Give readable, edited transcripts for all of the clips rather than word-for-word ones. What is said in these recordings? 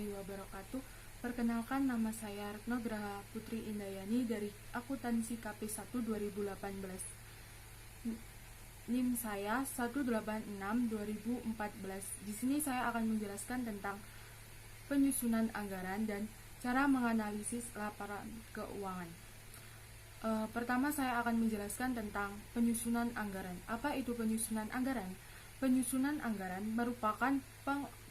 warahmatullahi wabarakatuh. Perkenalkan, nama saya Retno Graha Putri Indayani dari Akuntansi KP1 2018. NIM saya 186 2014. Di sini saya akan menjelaskan tentang penyusunan anggaran dan cara menganalisis laporan keuangan. Pertama, saya akan menjelaskan tentang penyusunan anggaran. Apa itu penyusunan anggaran? Penyusunan anggaran merupakan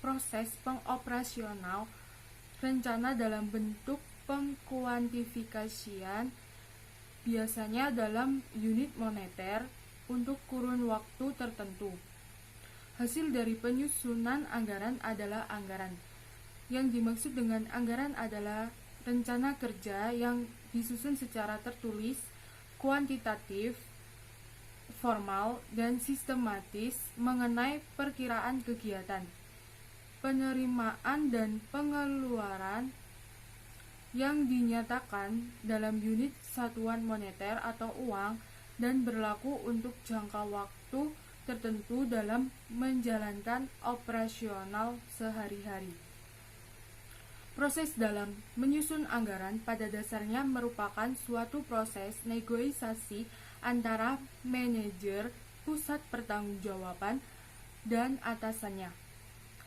proses pengoperasional rencana dalam bentuk pengkuantifikasian, biasanya dalam unit moneter untuk kurun waktu tertentu. Hasil dari penyusunan anggaran adalah anggaran. Yang dimaksud dengan anggaran adalah rencana kerja yang disusun secara tertulis, kuantitatif, formal, dan sistematis mengenai perkiraan kegiatan, penerimaan dan pengeluaran yang dinyatakan dalam unit satuan moneter atau uang dan berlaku untuk jangka waktu tertentu dalam menjalankan operasional sehari-hari. Proses dalam menyusun anggaran pada dasarnya merupakan suatu proses negosiasi antara manajer pusat pertanggungjawaban dan atasannya.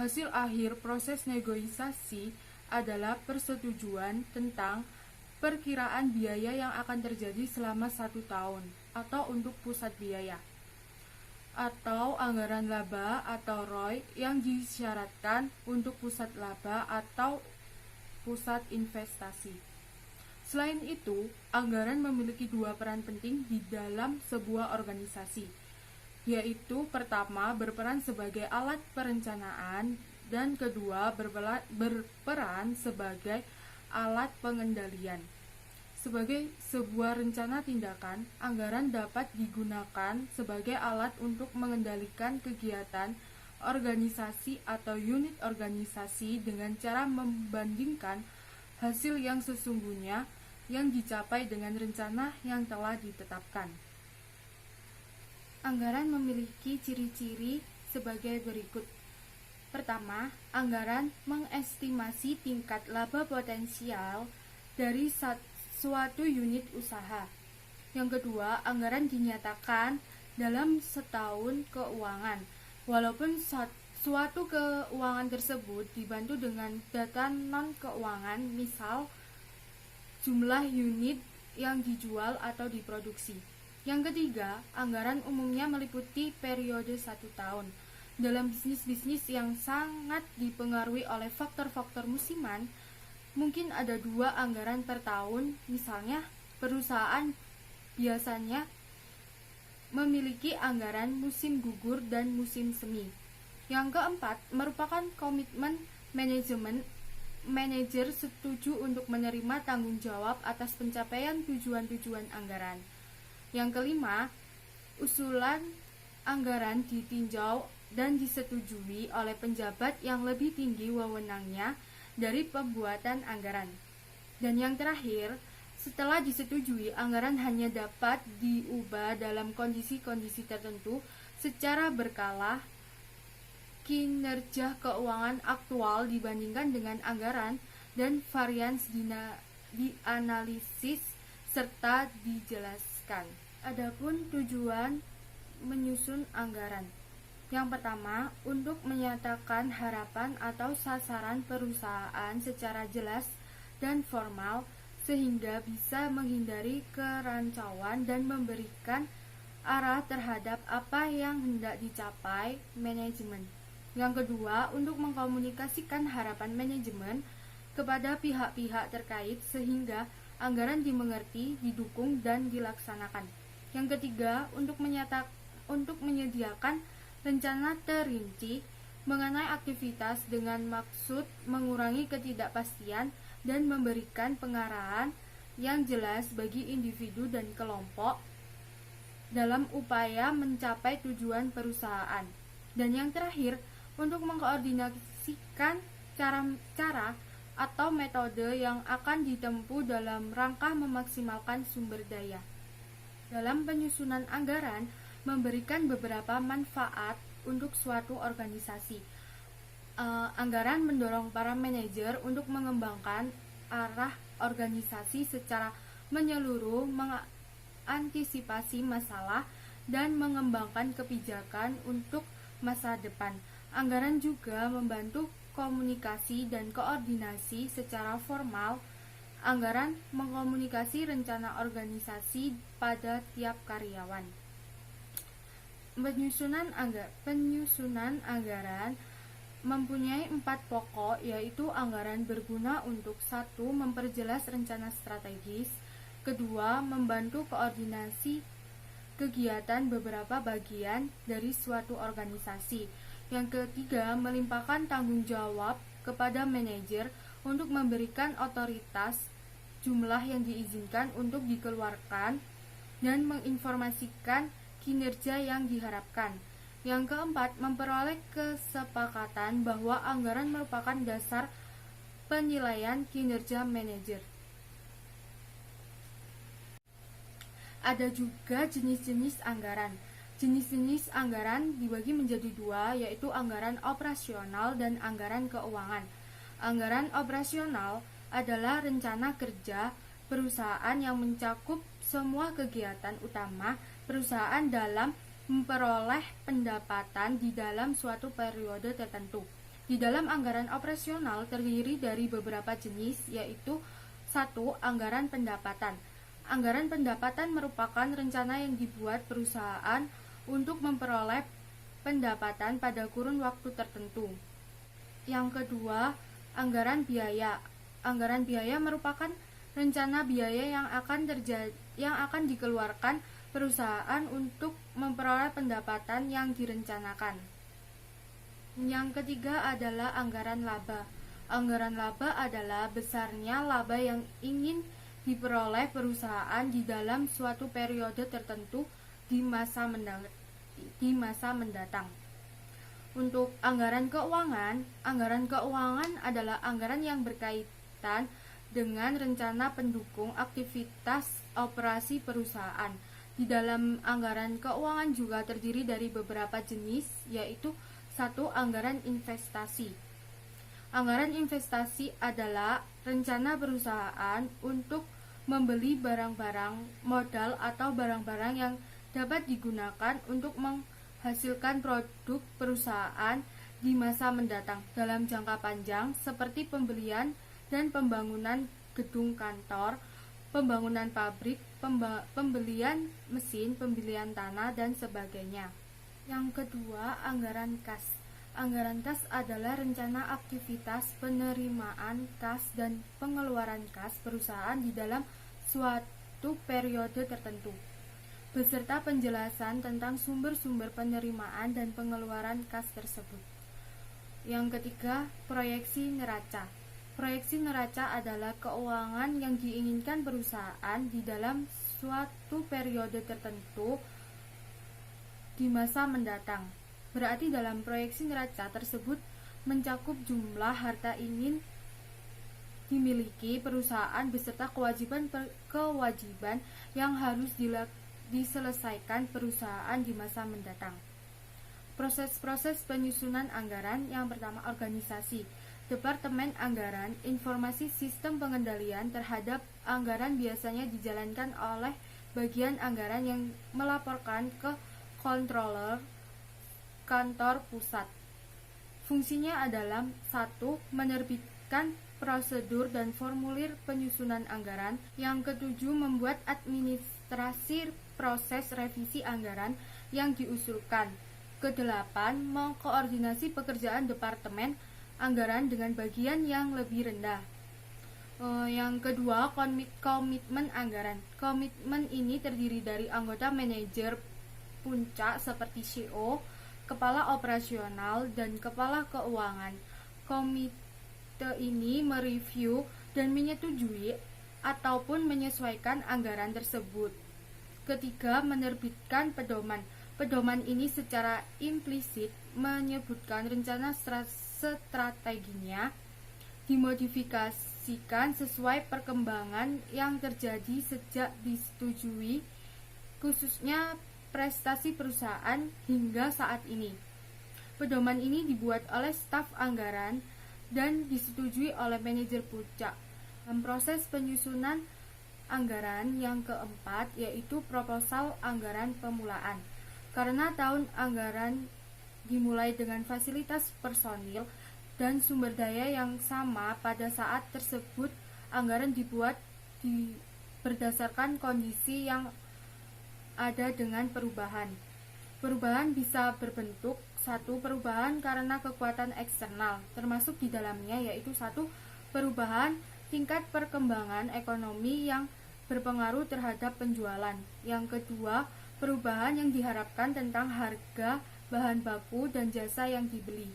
Hasil akhir proses negosiasi adalah persetujuan tentang perkiraan biaya yang akan terjadi selama 1 tahun atau untuk pusat biaya, atau anggaran laba atau ROI yang disyaratkan untuk pusat laba atau pusat investasi. Selain itu, anggaran memiliki 2 peran penting di dalam sebuah organisasi, yaitu pertama berperan sebagai alat perencanaan dan kedua berperan sebagai alat pengendalian. Sebagai sebuah rencana tindakan, anggaran dapat digunakan sebagai alat untuk mengendalikan kegiatan organisasi atau unit organisasi dengan cara membandingkan hasil yang sesungguhnya yang dicapai dengan rencana yang telah ditetapkan. Anggaran memiliki ciri-ciri sebagai berikut. Pertama, anggaran mengestimasi tingkat laba potensial dari suatu unit usaha. Yang kedua, anggaran dinyatakan dalam setahun keuangan, walaupun suatu keuangan tersebut dibantu dengan data non-keuangan, misal jumlah unit yang dijual atau diproduksi. Yang ketiga, anggaran umumnya meliputi periode 1 tahun. Dalam bisnis-bisnis yang sangat dipengaruhi oleh faktor-faktor musiman, mungkin ada 2 anggaran per tahun. Misalnya, perusahaan biasanya memiliki anggaran musim gugur dan musim semi. Yang keempat, merupakan komitmen manajemen. Manajer setuju untuk menerima tanggung jawab atas pencapaian tujuan-tujuan anggaran. Yang kelima, usulan anggaran ditinjau dan disetujui oleh penjabat yang lebih tinggi wewenangnya dari pembuatan anggaran. Dan yang terakhir, setelah disetujui, anggaran hanya dapat diubah dalam kondisi-kondisi tertentu secara berkala. Kinerja keuangan aktual dibandingkan dengan anggaran dan varians dianalisis serta dijelaskan. Adapun tujuan menyusun anggaran. Yang pertama, untuk menyatakan harapan atau sasaran perusahaan secara jelas dan formal sehingga bisa menghindari kerancauan dan memberikan arah terhadap apa yang hendak dicapai manajemen. Yang kedua, untuk mengkomunikasikan harapan manajemen kepada pihak-pihak terkait sehingga anggaran dimengerti, didukung, dan dilaksanakan. Yang ketiga, untuk menyediakan rencana terinci mengenai aktivitas dengan maksud mengurangi ketidakpastian dan memberikan pengarahan yang jelas bagi individu dan kelompok dalam upaya mencapai tujuan perusahaan. Dan yang terakhir, untuk mengkoordinasikan cara atau metode yang akan ditempuh dalam rangka memaksimalkan sumber daya. Dalam penyusunan anggaran memberikan beberapa manfaat untuk suatu organisasi. Anggaran mendorong para manajer untuk mengembangkan arah organisasi secara menyeluruh, mengantisipasi masalah, dan mengembangkan kebijakan untuk masa depan. Anggaran juga membantu komunikasi dan koordinasi secara formal. Anggaran mengkomunikasi rencana organisasi pada tiap karyawan. Penyusunan anggaran mempunyai 4 pokok, yaitu anggaran berguna untuk 1. Memperjelas rencana strategis, 2. Membantu koordinasi kegiatan beberapa bagian dari suatu organisasi, yang ketiga melimpahkan tanggung jawab kepada manajer untuk memberikan otoritas jumlah yang diizinkan untuk dikeluarkan dan menginformasikan kinerja yang diharapkan. Yang keempat, memperoleh kesepakatan bahwa anggaran merupakan dasar penilaian kinerja manajer. Ada juga jenis-jenis anggaran. Jenis-jenis anggaran dibagi menjadi 2, yaitu anggaran operasional dan anggaran keuangan. Anggaran operasional adalah rencana kerja perusahaan yang mencakup semua kegiatan utama perusahaan dalam memperoleh pendapatan di dalam suatu periode tertentu. Di dalam anggaran operasional terdiri dari beberapa jenis, yaitu 1. Anggaran pendapatan. Anggaran pendapatan merupakan rencana yang dibuat perusahaan untuk memperoleh pendapatan pada kurun waktu tertentu. Yang kedua, anggaran biaya. Anggaran biaya merupakan rencana biaya yang akan dikeluarkan perusahaan untuk memperoleh pendapatan yang direncanakan. Yang ketiga adalah anggaran laba. Anggaran laba adalah besarnya laba yang ingin diperoleh perusahaan di dalam suatu periode tertentu di masa mendatang. Untuk anggaran keuangan adalah anggaran yang berkaitan dengan rencana pendukung aktivitas operasi perusahaan. Di dalam anggaran keuangan juga terdiri dari beberapa jenis, yaitu 1. Anggaran investasi. Anggaran investasi adalah rencana perusahaan untuk membeli barang-barang modal atau barang-barang yang dapat digunakan untuk menghasilkan produk perusahaan di masa mendatang dalam jangka panjang, seperti pembelian dan pembangunan gedung kantor, pembangunan pabrik, pembelian mesin, pembelian tanah, dan sebagainya. Yang kedua, anggaran kas. Anggaran kas adalah rencana aktivitas penerimaan kas dan pengeluaran kas perusahaan di dalam suatu periode tertentu, beserta penjelasan tentang sumber-sumber penerimaan dan pengeluaran kas tersebut. Yang ketiga, proyeksi neraca. Proyeksi neraca adalah keuangan yang diinginkan perusahaan di dalam suatu periode tertentu di masa mendatang. Berarti dalam proyeksi neraca tersebut mencakup jumlah harta ingin dimiliki perusahaan beserta kewajiban yang harus diselesaikan perusahaan di masa mendatang. Proses-proses penyusunan anggaran. Yang pertama, organisasi. Departemen Anggaran, Informasi Sistem Pengendalian terhadap anggaran biasanya dijalankan oleh bagian anggaran yang melaporkan ke controller kantor pusat. Fungsinya adalah 1. Menerbitkan prosedur dan formulir penyusunan anggaran. Yang ketujuh, membuat administrasi proses revisi anggaran yang diusulkan. Kedelapan, mengkoordinasi pekerjaan departemen anggaran dengan bagian yang lebih rendah. Yang kedua, komitmen anggaran. Komitmen ini terdiri dari anggota manajer puncak seperti CEO, kepala operasional, dan kepala keuangan. Komite ini mereview dan menyetujui ataupun menyesuaikan anggaran tersebut. Ketiga, menerbitkan pedoman. Pedoman ini secara implisit menyebutkan rencana strateginya dimodifikasikan sesuai perkembangan yang terjadi sejak disetujui, khususnya prestasi perusahaan hingga saat ini. Pedoman ini dibuat oleh staf anggaran dan disetujui oleh manajer puncak. Dalam proses penyusunan anggaran yang keempat yaitu proposal anggaran pemulaan. Karena tahun anggaran dimulai dengan fasilitas personil dan sumber daya yang sama pada saat tersebut, anggaran dibuat berdasarkan kondisi yang ada dengan perubahan. Perubahan bisa berbentuk satu perubahan karena kekuatan eksternal, termasuk di dalamnya yaitu satu perubahan tingkat perkembangan ekonomi yang berpengaruh terhadap penjualan. Yang kedua, perubahan yang diharapkan tentang harga bahan baku dan jasa yang dibeli.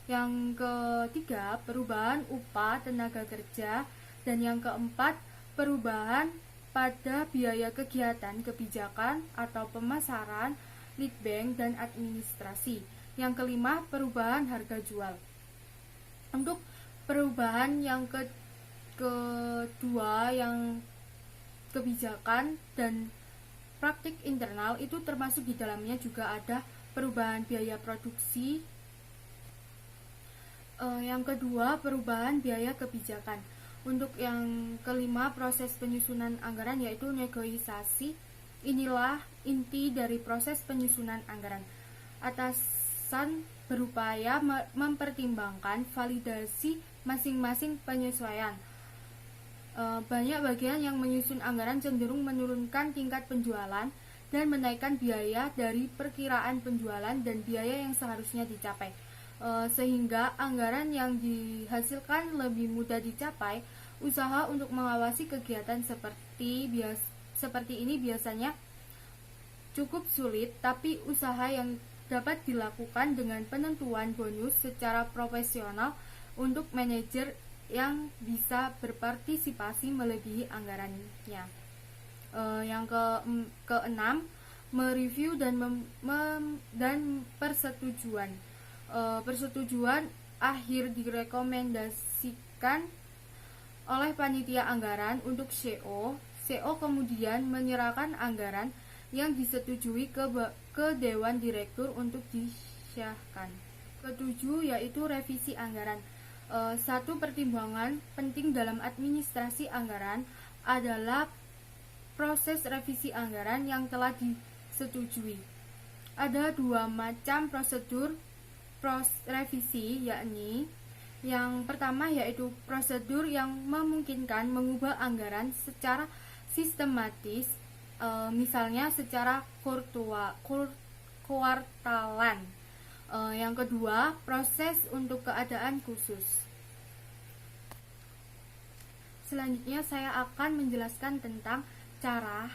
Yang ketiga, perubahan upah tenaga kerja. Dan yang keempat, perubahan pada biaya kegiatan kebijakan atau pemasaran, lead bank, dan administrasi. Yang kelima, perubahan harga jual. Untuk perubahan yang kedua, yang kebijakan dan praktik internal, itu termasuk di dalamnya juga ada perubahan biaya produksi. Yang kedua, perubahan biaya kebijakan. Untuk yang kelima, proses penyusunan anggaran yaitu negosiasi. Inilah inti dari proses penyusunan anggaran. Atasan berupaya mempertimbangkan validasi masing-masing penyesuaian. Banyak bagian yang menyusun anggaran cenderung menurunkan tingkat penjualan dan menaikkan biaya dari perkiraan penjualan dan biaya yang seharusnya dicapai, sehingga anggaran yang dihasilkan lebih mudah dicapai. Usaha untuk mengawasi kegiatan seperti ini biasanya cukup sulit, tapi usaha yang dapat dilakukan dengan penentuan bonus secara profesional untuk manajer yang bisa berpartisipasi melebihi anggarannya. Yang keenam, mereview dan persetujuan. Persetujuan akhir direkomendasikan oleh panitia anggaran untuk CO. CO kemudian menyerahkan anggaran yang disetujui ke Dewan Direktur untuk disahkan. Ketujuh yaitu revisi anggaran. Satu pertimbangan penting dalam administrasi anggaran adalah proses revisi anggaran yang telah disetujui. Ada dua macam prosedur revisi, yakni yang pertama yaitu prosedur yang memungkinkan mengubah anggaran secara sistematis, misalnya secara kuartalan. Yang kedua, proses untuk keadaan khusus. Selanjutnya saya akan menjelaskan tentang cara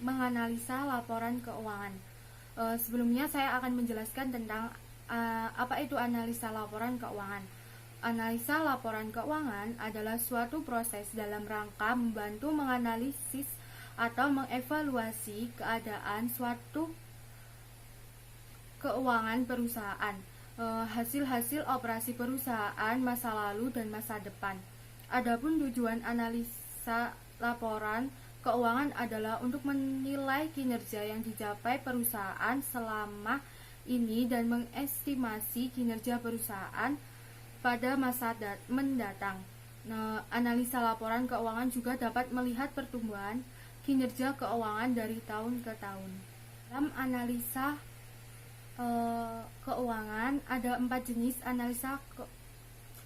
menganalisa laporan keuangan. Sebelumnya saya akan menjelaskan tentang apa itu analisa laporan keuangan. Analisa laporan keuangan adalah suatu proses dalam rangka membantu menganalisis atau mengevaluasi keadaan suatu keuangan perusahaan, hasil-hasil operasi perusahaan masa lalu dan masa depan. Adapun tujuan analisa laporan keuangan adalah untuk menilai kinerja yang dicapai perusahaan selama ini dan mengestimasi kinerja perusahaan pada masa mendatang. Analisa laporan keuangan juga dapat melihat pertumbuhan kinerja keuangan dari tahun ke tahun. Dalam analisa keuangan ada 4 jenis analisa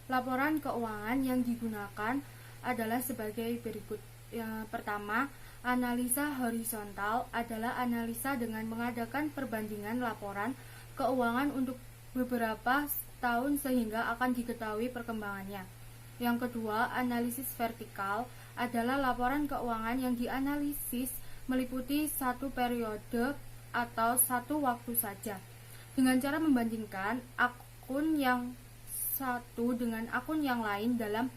laporan keuangan yang digunakan adalah sebagai berikut. Yang pertama, analisa horizontal adalah analisa dengan mengadakan perbandingan laporan keuangan untuk beberapa tahun sehingga akan diketahui perkembangannya. Yang kedua, analisis vertikal adalah laporan keuangan yang dianalisis meliputi satu periode atau satu waktu saja, dengan cara membandingkan akun yang satu dengan akun yang lain dalam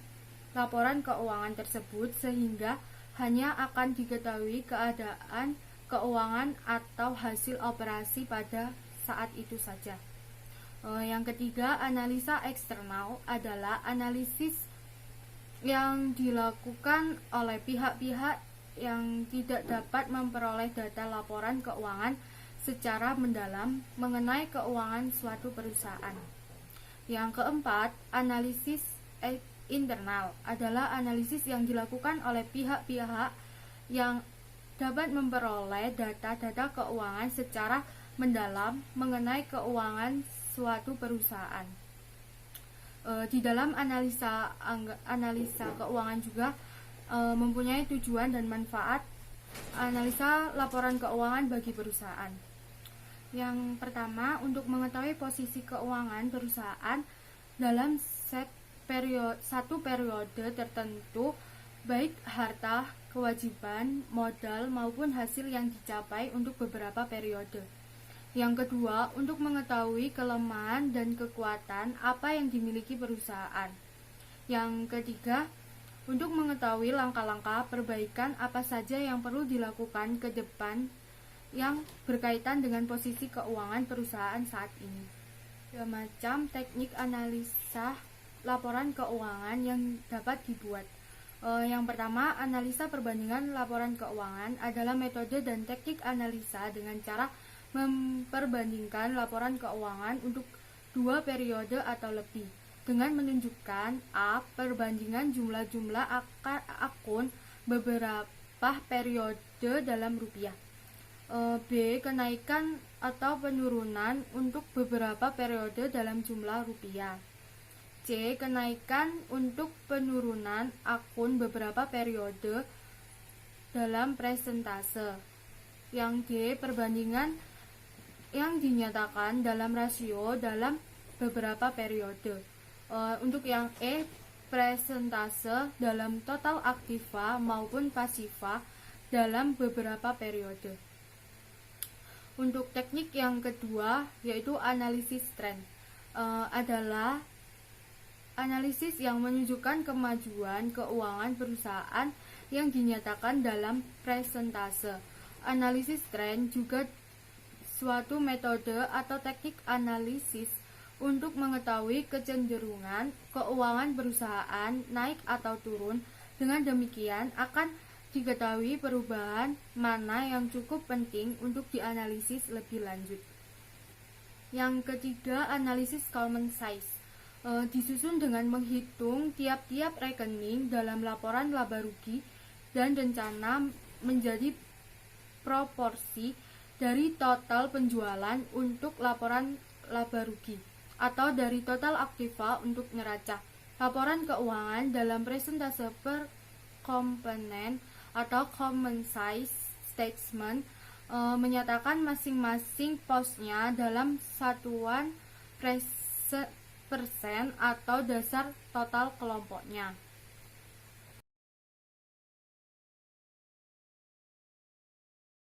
laporan keuangan tersebut, sehingga hanya akan diketahui keadaan keuangan atau hasil operasi pada saat itu saja. Yang ketiga, analisa eksternal adalah analisis yang dilakukan oleh pihak-pihak yang tidak dapat memperoleh data laporan keuangan secara mendalam mengenai keuangan suatu perusahaan. Yang keempat, analisis internal adalah analisis yang dilakukan oleh pihak-pihak yang dapat memperoleh data-data keuangan secara mendalam mengenai keuangan suatu perusahaan. Di dalam analisa keuangan juga mempunyai tujuan dan manfaat analisa laporan keuangan bagi perusahaan. Yang pertama, untuk mengetahui posisi keuangan perusahaan dalam satu periode tertentu, baik harta, kewajiban, modal, maupun hasil yang dicapai untuk beberapa periode. Yang kedua, untuk mengetahui kelemahan dan kekuatan apa yang dimiliki perusahaan. Yang ketiga, untuk mengetahui langkah-langkah perbaikan apa saja yang perlu dilakukan ke depan yang berkaitan dengan posisi keuangan perusahaan saat ini. Ada macam teknik analisa laporan keuangan yang dapat dibuat. Yang pertama, analisa perbandingan laporan keuangan adalah metode dan teknik analisa dengan cara memperbandingkan laporan keuangan untuk 2 periode atau lebih dengan menunjukkan A. Perbandingan jumlah-jumlah akun beberapa periode dalam rupiah, B. Kenaikan atau penurunan untuk beberapa periode dalam jumlah rupiah, C. Kenaikan untuk penurunan akun beberapa periode dalam persentase. Yang D. Perbandingan yang dinyatakan dalam rasio dalam beberapa periode. Untuk yang E, persentase dalam total aktiva maupun pasiva dalam beberapa periode. Untuk teknik yang kedua, yaitu analisis tren, adalah analisis yang menunjukkan kemajuan keuangan perusahaan yang dinyatakan dalam persentase. Analisis tren juga suatu metode atau teknik analisis untuk mengetahui kecenderungan keuangan perusahaan naik atau turun. Dengan demikian akan diketahui perubahan mana yang cukup penting untuk dianalisis lebih lanjut. Yang ketiga, analisis common size, disusun dengan menghitung tiap-tiap rekening dalam laporan laba rugi dan rencana menjadi proporsi dari total penjualan untuk laporan laba rugi atau dari total aktiva untuk neraca. Laporan keuangan dalam persentase per komponen atau common size statement menyatakan masing-masing posnya dalam satuan persen atau dasar total kelompoknya.